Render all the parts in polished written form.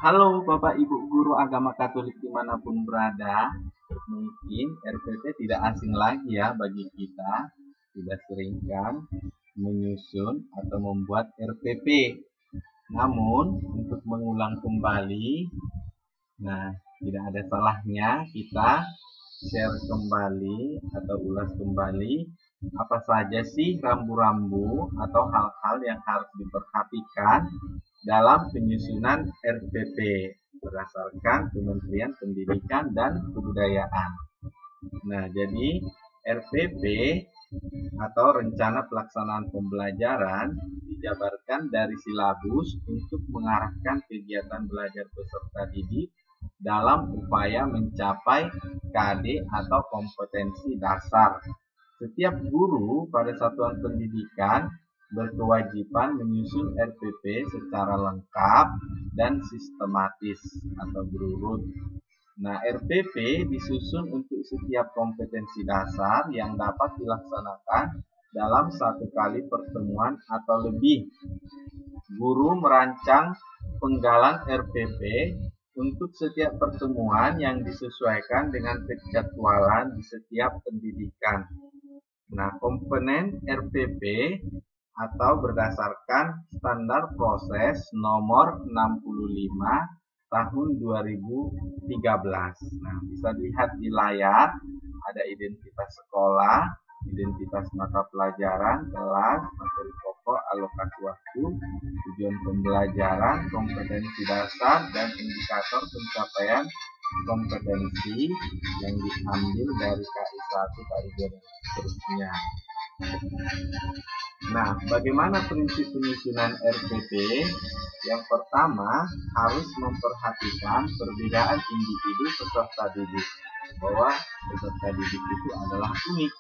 Halo Bapak Ibu Guru Agama Katolik dimanapun berada. Mungkin RPP tidak asing lagi ya bagi kita. Sudah sering kan menyusun atau membuat RPP. Namun untuk mengulang kembali, nah tidak ada salahnya kita share kembali atau ulas kembali apa saja sih rambu-rambu atau hal-hal yang harus diperhatikan dalam penyusunan RPP berdasarkan Kementerian Pendidikan dan Kebudayaan. Nah, jadi RPP atau Rencana Pelaksanaan Pembelajaran dijabarkan dari silabus untuk mengarahkan kegiatan belajar peserta didik dalam upaya mencapai KD atau kompetensi dasar. Setiap guru pada satuan pendidikan berkewajiban menyusun RPP secara lengkap dan sistematis atau berurut. Nah, RPP disusun untuk setiap kompetensi dasar yang dapat dilaksanakan dalam satu kali pertemuan atau lebih. Guru merancang penggalan RPP untuk setiap pertemuan yang disesuaikan dengan kejadwalan di setiap pendidikan. Nah, komponen RPP atau berdasarkan standar proses nomor 65 tahun 2013. Nah, bisa dilihat di layar, ada identitas sekolah, identitas mata pelajaran, kelas, materi pokok, alokasi waktu, tujuan pembelajaran, kompetensi dasar, dan indikator pencapaian kompetensi yang diambil dari KI 1, KI 2, dan seterusnya. Nah, bagaimana prinsip penyusunan RPP? Yang pertama, harus memperhatikan perbedaan individu peserta didik, bahwa peserta didik itu adalah unik.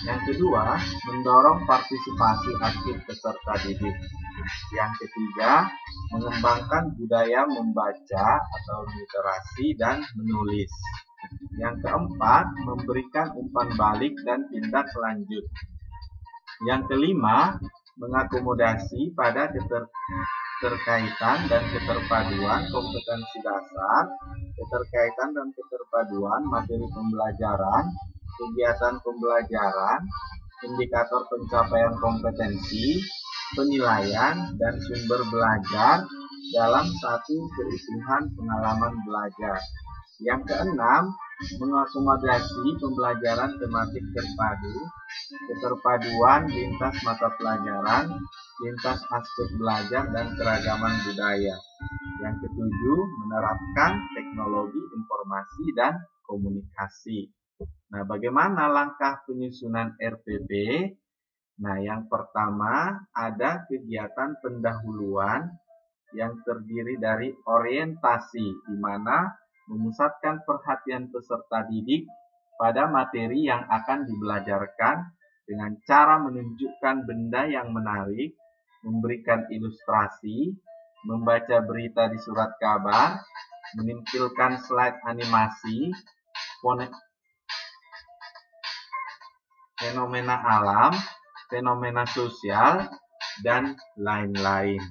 Yang kedua, mendorong partisipasi aktif peserta didik. Yang ketiga, mengembangkan budaya membaca atau literasi dan menulis. Yang keempat, memberikan umpan balik dan tindak lanjut. Yang kelima, mengakomodasi pada keterkaitan dan keterpaduan kompetensi dasar, keterkaitan dan keterpaduan materi pembelajaran, kegiatan pembelajaran, indikator pencapaian kompetensi, penilaian, dan sumber belajar dalam satu keutuhan pengalaman belajar. Yang keenam, mengakomodasi pembelajaran tematik terpadu, keterpaduan lintas mata pelajaran, lintas aspek belajar, dan keragaman budaya. Yang ketujuh, menerapkan teknologi informasi dan komunikasi. Nah, bagaimana langkah penyusunan RPP? Nah, yang pertama ada kegiatan pendahuluan yang terdiri dari orientasi, di mana memusatkan perhatian peserta didik pada materi yang akan dibelajarkan dengan cara menunjukkan benda yang menarik, memberikan ilustrasi, membaca berita di surat kabar, menampilkan slide animasi, fenomena alam, fenomena sosial, dan lain-lain.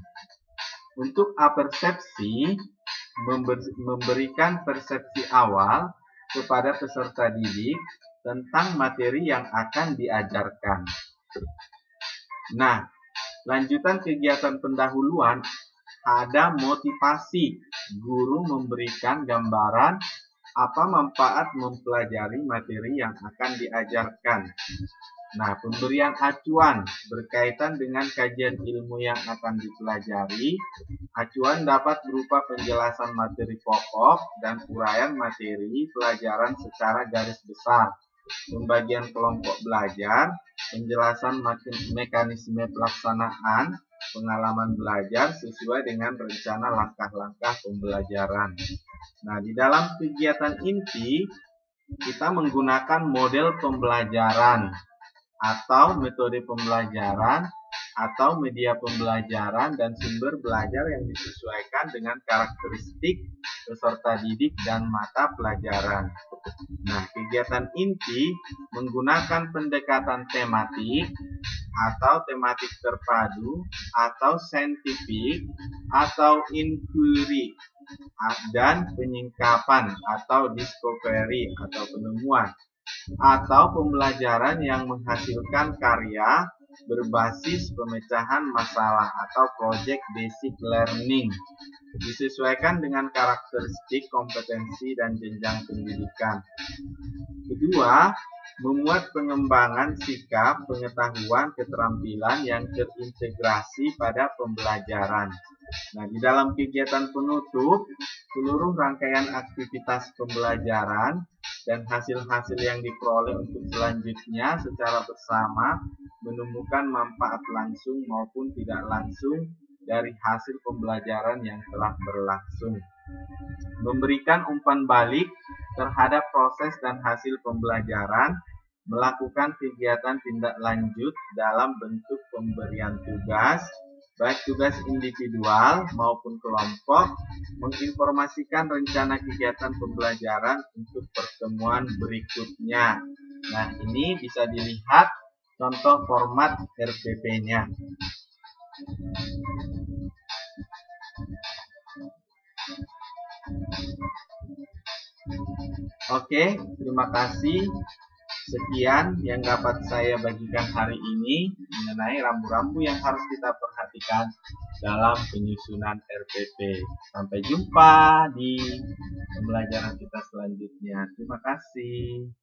Untuk apersepsi, memberikan persepsi awal kepada peserta didik tentang materi yang akan diajarkan. Nah, lanjutan kegiatan pendahuluan ada motivasi. Guru memberikan gambaran apa manfaat mempelajari materi yang akan diajarkan. Nah, pemberian acuan berkaitan dengan kajian ilmu yang akan dipelajari. Acuan dapat berupa penjelasan materi pokok dan uraian materi pelajaran secara garis besar, pembagian kelompok belajar, penjelasan mekanisme pelaksanaan pengalaman belajar sesuai dengan rencana langkah-langkah pembelajaran. Nah, di dalam kegiatan inti, kita menggunakan model pembelajaran atau metode pembelajaran atau media pembelajaran dan sumber belajar yang disesuaikan dengan karakteristik peserta didik dan mata pelajaran. Nah, kegiatan inti menggunakan pendekatan tematik atau tematik terpadu atau saintifik atau inquiry dan penyingkapan atau discovery atau penemuan, atau pembelajaran yang menghasilkan karya berbasis pemecahan masalah atau project basic learning, disesuaikan dengan karakteristik kompetensi dan jenjang pendidikan. Kedua, memuat pengembangan sikap, pengetahuan, keterampilan yang terintegrasi pada pembelajaran. Nah, di dalam kegiatan penutup, seluruh rangkaian aktivitas pembelajaran dan hasil-hasil yang diperoleh untuk selanjutnya secara bersama menemukan manfaat langsung maupun tidak langsung dari hasil pembelajaran yang telah berlangsung. Memberikan umpan balik terhadap proses dan hasil pembelajaran, melakukan kegiatan tindak lanjut dalam bentuk pemberian tugas, baik tugas individual maupun kelompok, menginformasikan rencana kegiatan pembelajaran untuk pertemuan berikutnya. Nah, ini bisa dilihat contoh format RPP-nya. Oke, terima kasih. Sekian yang dapat saya bagikan hari ini mengenai rambu-rambu yang harus kita perhatikan dalam penyusunan RPP. Sampai jumpa di pembelajaran kita selanjutnya. Terima kasih.